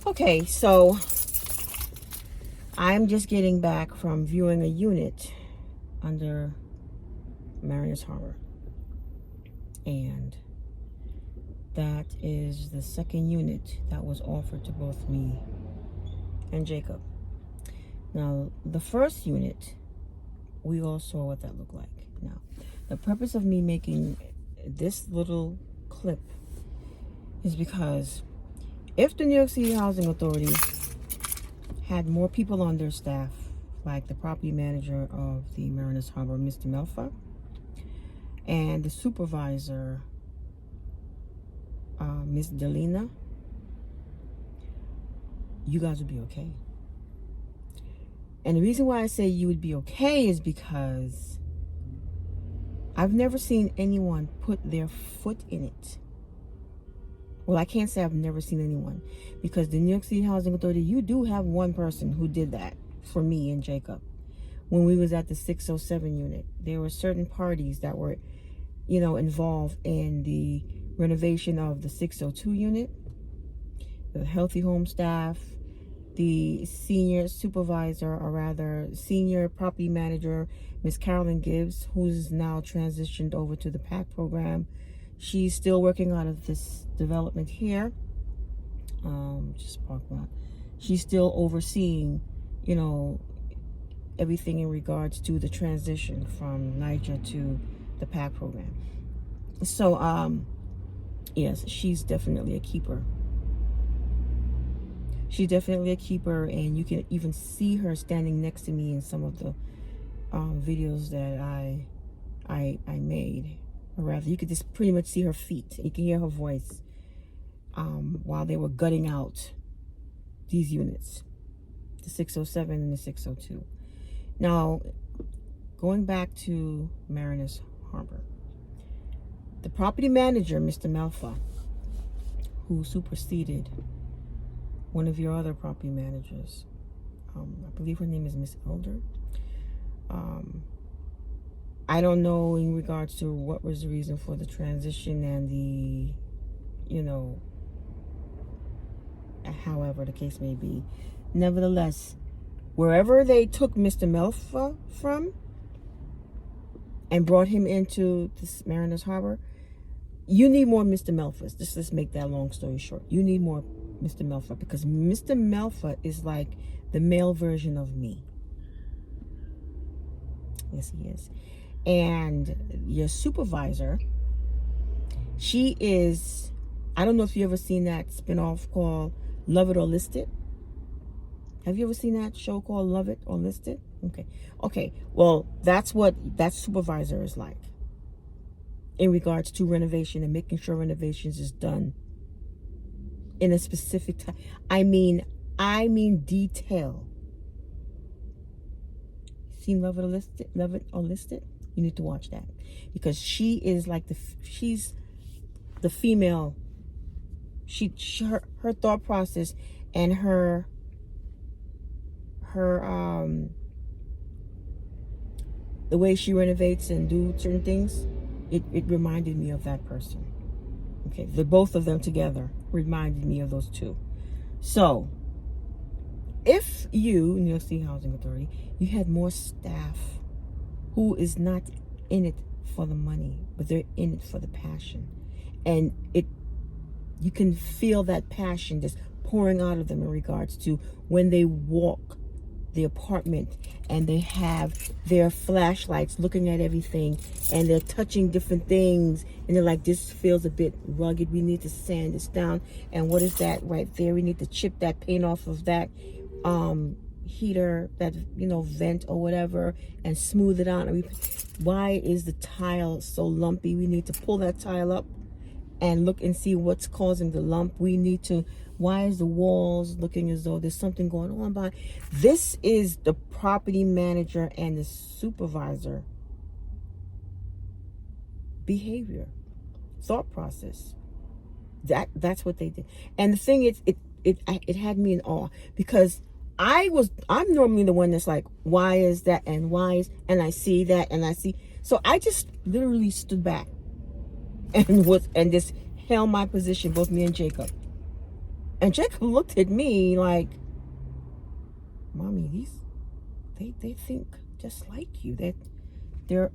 Okay, so I'm just getting back from viewing a unit under Mariners Harbor, and that is the second unit that was offered to both me and Jacob. Now, the first unit, we all saw what that looked like. Now, the purpose of me making this little clip is because if the New York City Housing Authority had more people on their staff, like the property manager of the Mariners Harbor, Mr. Melfa, and the supervisor, Miss Delina, you guys would be okay. And the reason why I say you would be okay is because I've never seen anyone put their foot in it. Well, I can't say I've never seen anyone, because the New York City Housing Authority, you do have one person who did that for me and Jacob. When we was at the 607 unit, there were certain parties that were, involved in the renovation of the 602 unit, the healthy home staff, the senior supervisor, or rather senior property manager, Miss Carolyn Gibbs, who's now transitioned over to the PAC program. She's still working out of this development here, just parking lot. She's still overseeing, everything in regards to the transition from NYCHA to the PAC program. So, yes, she's definitely a keeper. She's definitely a keeper, and you can even see her standing next to me in some of the videos that I made. Or rather, you could just pretty much see her feet. You can hear her voice while they were gutting out these units, the 607 and the 602. Now, going back to Mariners Harbor, the property manager, Mr. Melfa, who superseded one of your other property managers, I believe her name is Miss Elder. I don't know in regards to what was the reason for the transition and the, however the case may be. Nevertheless, wherever they took Mr. Melfa from and brought him into this Mariners Harbor, you need more Mr. Melfas. Let's make that long story short. You need more Mr. Melfa, because Mr. Melfa is like the male version of me. Yes, he is. And your supervisor, she is, I don't know if you ever seen that spinoff called Love It or List It. Have you ever seen that show called Love It or List It? Okay. Well, that's what that supervisor is like in regards to renovation and making sure renovations is done in a specific time. I mean detail. Seen Love It or List It? Love It or List It? You need to watch that, because she is like she's the female. Her thought process and her the way she renovates and do certain things, it reminded me of that person. Okay, the both of them together reminded me of those two. So, if you, New York City Housing Authority, you had more staff who is not in it for the money, but they're in it for the passion, and you can feel that passion just pouring out of them in regards to when they walk the apartment and they have their flashlights looking at everything and they're touching different things and they're like, this feels a bit rugged, we need to sand this down, and what is that right there, we need to chip that paint off of that heater, that vent or whatever, and smooth it out. Why is the tile so lumpy? We need to pull that tile up and look and see what's causing the lump. Why is the walls looking as though there's something going on by? This is the property manager and the supervisor behavior, thought process. That's what they did. And the thing is, it had me in awe, because I'm normally the one that's like, why is that, and and I see that, and I see. So I just literally stood back and just held my position, both me and Jacob. And Jacob looked at me like, Mommy, they think just like you. They're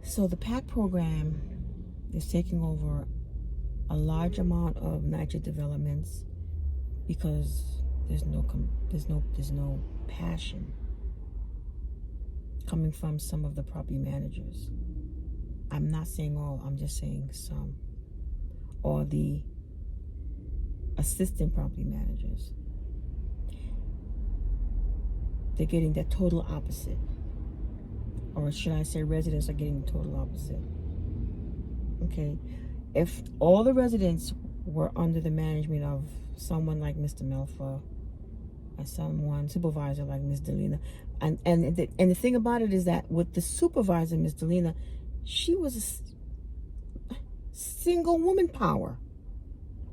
so the PAC program is taking over a large amount of NYCHA developments because there's no passion coming from some of the property managers. I'm not saying all, I'm just saying some. Or the assistant property managers. They're getting the total opposite. Or should I say residents are getting the total opposite. Okay. If all the residents were under the management of someone like Mr. Melfa, and someone supervisor like Ms. Delina, and the thing about it is that with the supervisor, Ms. Delina, she was a single woman power.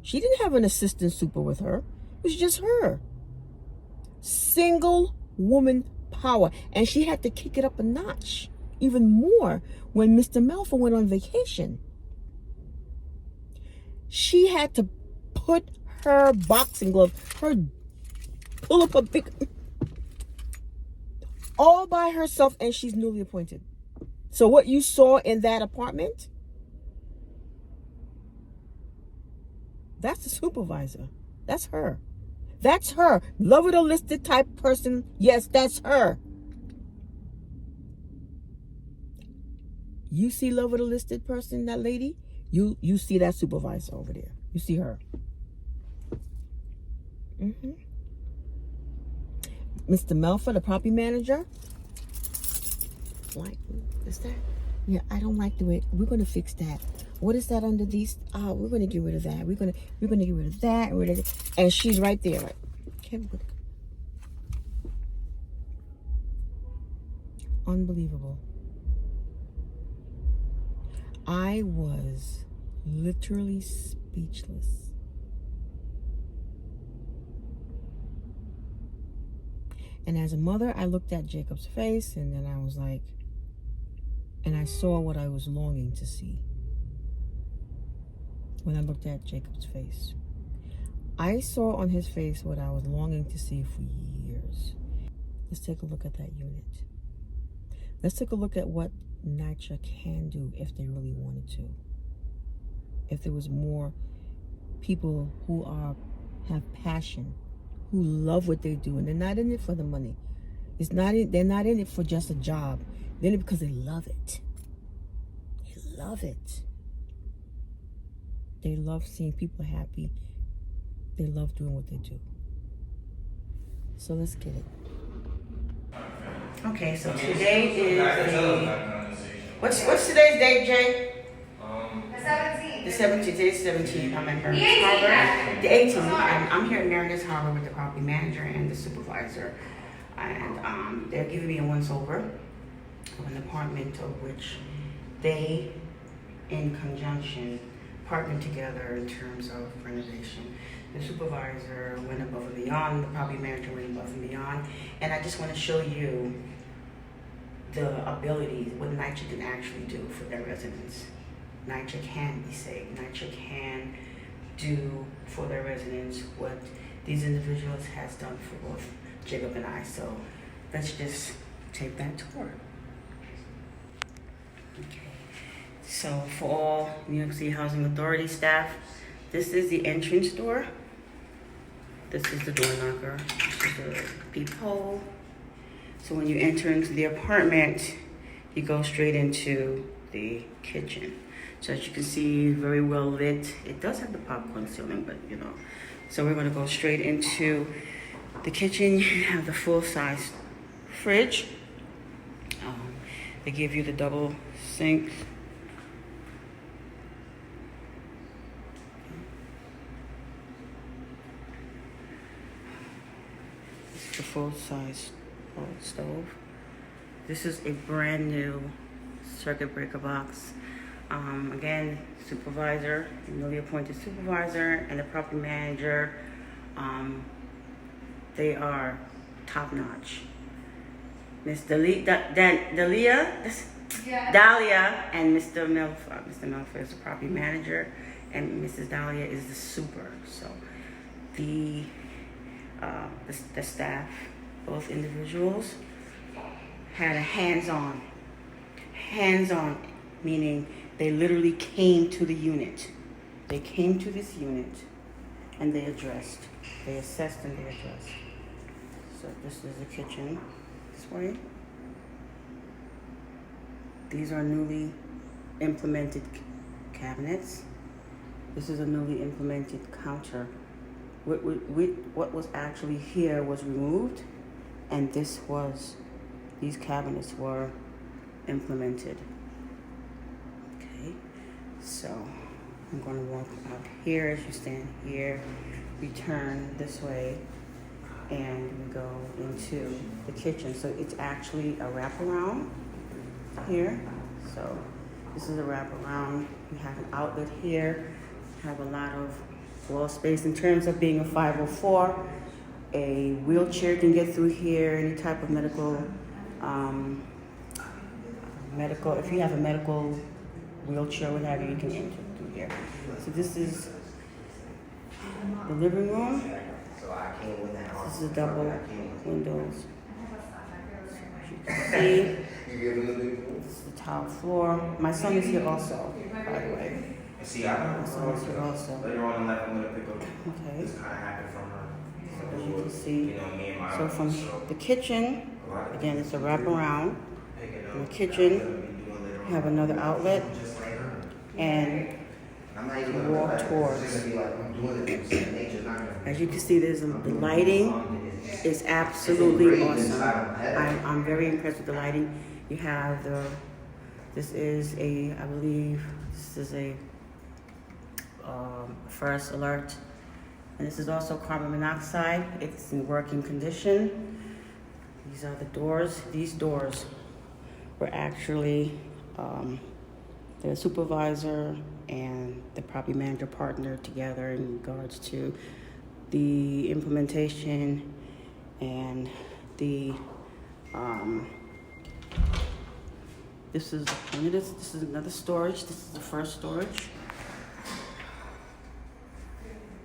She didn't have an assistant super with her. It was just her. Single woman power. And she had to kick it up a notch even more when Mr. Melfa went on vacation. She had to put her boxing glove, pull up a big, all by herself, and she's newly appointed. So what you saw in that apartment, that's the supervisor. That's her. That's her. Love it or listed type person. Yes, that's her. You see love it or listed person, that lady? You see that supervisor over there. You see her. Mr. Melfa, the property manager. Like, is that? Yeah, I don't like the way. We're gonna fix that. What is that under these? We're gonna get rid of that. We're gonna get rid of that and she's right there. Like, unbelievable. I was literally speechless. And as a mother, I looked at Jacob's face and then I was like, and I saw what I was longing to see when I looked at Jacob's face. I saw on his face what I was longing to see for years. Let's take a look at that unit. Let's take a look at what NYCHA can do if they really wanted to. If there was more people who have passion, who love what they do, and they're not in it for the money. They're not in it for just a job. They're in it because they love it. They love it. They love seeing people happy. They love doing what they do. So let's get it. Okay, so today is what's today's date, Jay? The 17th. The 17th. Today's 17th. I'm at Mariners Harbor. The 18th. I'm here at Mariners Harbor with the property manager and the supervisor, and they're giving me a once-over of an apartment of which they, in conjunction, partnered together in terms of renovation. The supervisor went above and beyond, the property manager went above and beyond, and I just want to show you the ability, what NYCHA can actually do for their residents. NYCHA can be saved. NYCHA can do for their residents what these individuals has done for both Jacob and I. So let's just take that tour. Okay. So for all New York City Housing Authority staff, this is the entrance door. This is the door knocker. This is the peephole. So when you enter into the apartment, you go straight into the kitchen. So as you can see, very well lit. It does have the popcorn ceiling, but you know. So we're gonna go straight into the kitchen. You have the full-size fridge. They give you the double sink. The full-size stove. This is a brand new circuit breaker box. Again, supervisor, newly appointed supervisor, and the property manager, they are top-notch. Miss Dalia, Dahlia and Mr. Melfa. Mr. Melfa is the property manager, and Mrs. Dahlia is the super. So the staff, both individuals, had a hands-on, meaning they literally came to the unit. They came to this unit and they assessed and they addressed. So this is the kitchen this way. These are newly implemented cabinets. This is a newly implemented counter. What was actually here was removed, and these cabinets were implemented. Okay, so I'm going to walk out here as you stand here. We turn this way and we go into the kitchen. So it's actually a wraparound here. So this is a wraparound. You have an outlet here. You have a lot of wall space. In terms of being a 504, a wheelchair can get through here. Any type of medical, if you have a medical wheelchair, what have you, you can enter through here. So this is the living room. This is double windows. As you can see, this is the tile floor. My son is here also, by the way. My son is here also. Later on in life, I'm gonna pick up. Okay. This kind of happened from her. So as you can see, me and my so from the kitchen, again, it's a wraparound. In the kitchen, you have another outlet, and you walk towards. As you can see, the lighting is absolutely awesome. I'm very impressed with the lighting. You have this is a first alert, and this is also carbon monoxide. It's in working condition. These are the doors. These doors were actually the supervisor and the property manager partnered together in regards to the implementation and the this is another storage. This is the first storage.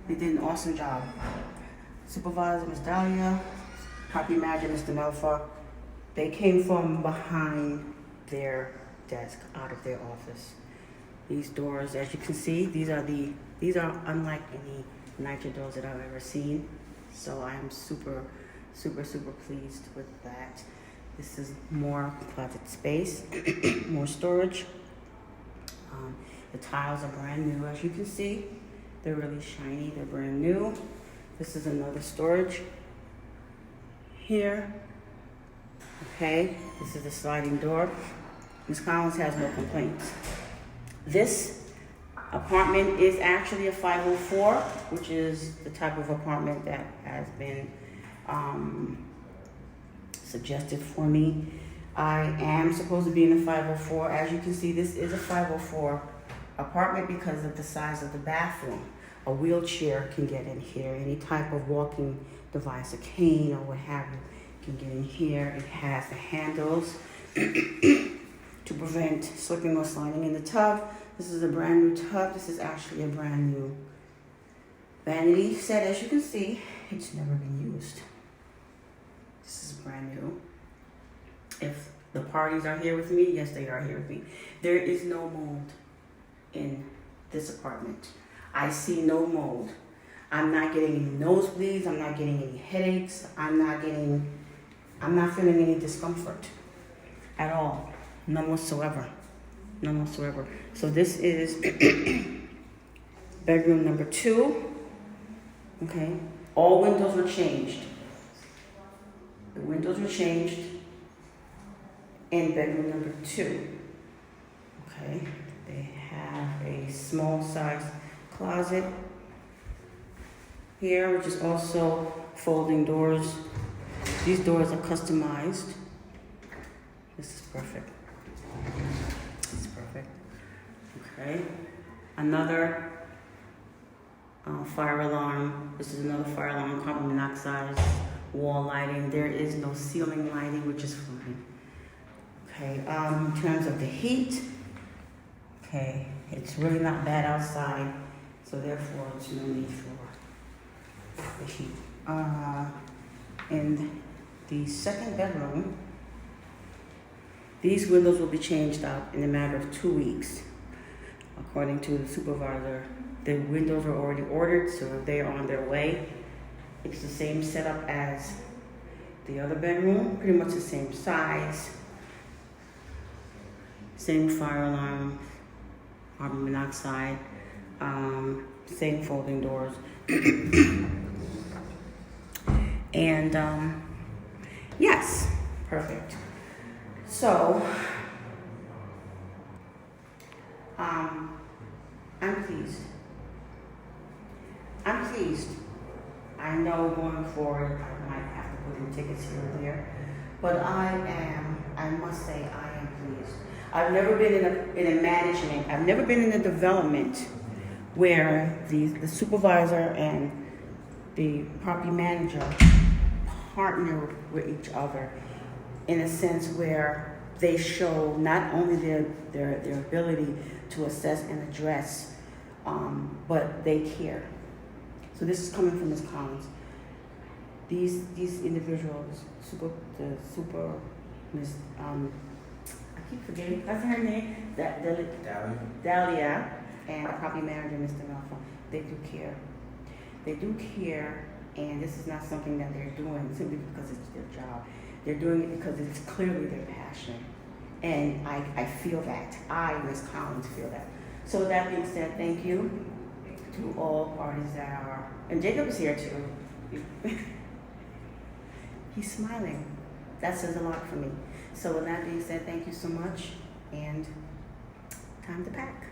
They did an awesome job. Supervisor, Ms. Dahlia, property manager, Mr. Melfa, they came from behind their desk, out of their office. These doors, as you can see, these are unlike any NYCHA doors that I've ever seen. So I am super pleased with that. This is more closet space, more storage. The tiles are brand new, as you can see. They're really shiny, they're brand new. This is another storage here. Okay, this is the sliding door. Ms. Collins has no complaints. This apartment is actually a 504, which is the type of apartment that has been suggested for me. I am supposed to be in the 504. As you can see, this is a 504 apartment because of the size of the bathroom. A wheelchair can get in here. Any type of walking device, a cane or what have you, can get in here. It has the handles to prevent slipping or sliding in the tub. This is a brand new tub. This is actually a brand new vanity set. As you can see, it's never been used. This is brand new. If the parties are here with me, yes, they are here with me. There is no mold in this apartment. I see no mold. I'm not getting any nosebleeds. I'm not getting any headaches. I'm not feeling any discomfort at all. None whatsoever. None whatsoever. So this is bedroom number 2. Okay. All windows were changed. The windows were changed in bedroom number 2. Okay. They have a small size closet here, which is also folding doors. These doors are customized. This is perfect. This is perfect. Okay. Another fire alarm. This is another fire alarm, carbon monoxide, wall lighting. There is no ceiling lighting, which is fine. Okay, in terms of the heat, okay, it's really not bad outside, so therefore it's no need for the heat. In the second bedroom, these windows will be changed out in a matter of 2 weeks. According to the supervisor, the windows are already ordered, so they are on their way. It's the same setup as the other bedroom, pretty much the same size, same fire alarm, carbon monoxide, same folding doors. And yes, perfect. So, I'm pleased. I'm pleased. I know going forward I might have to put in tickets here or there, but I must say I am pleased. I've never been in a management, I've never been in a development where the supervisor and the property manager partner with each other in a sense where they show not only their ability to assess and address, but they care. So this is coming from Ms. Collins. These individuals, Miss, I keep forgetting, that's her name, Dahlia, and the property manager, Mr. Malfa, they do care. They do care, and this is not something that they're doing simply because it's their job. They're doing it because it's clearly their passion. And I feel that. I, Ms. Collins, feel that. So with that being said, thank you to all parties that are, and Jacob is here too. He's smiling. That says a lot for me. So with that being said, thank you so much, and time to pack.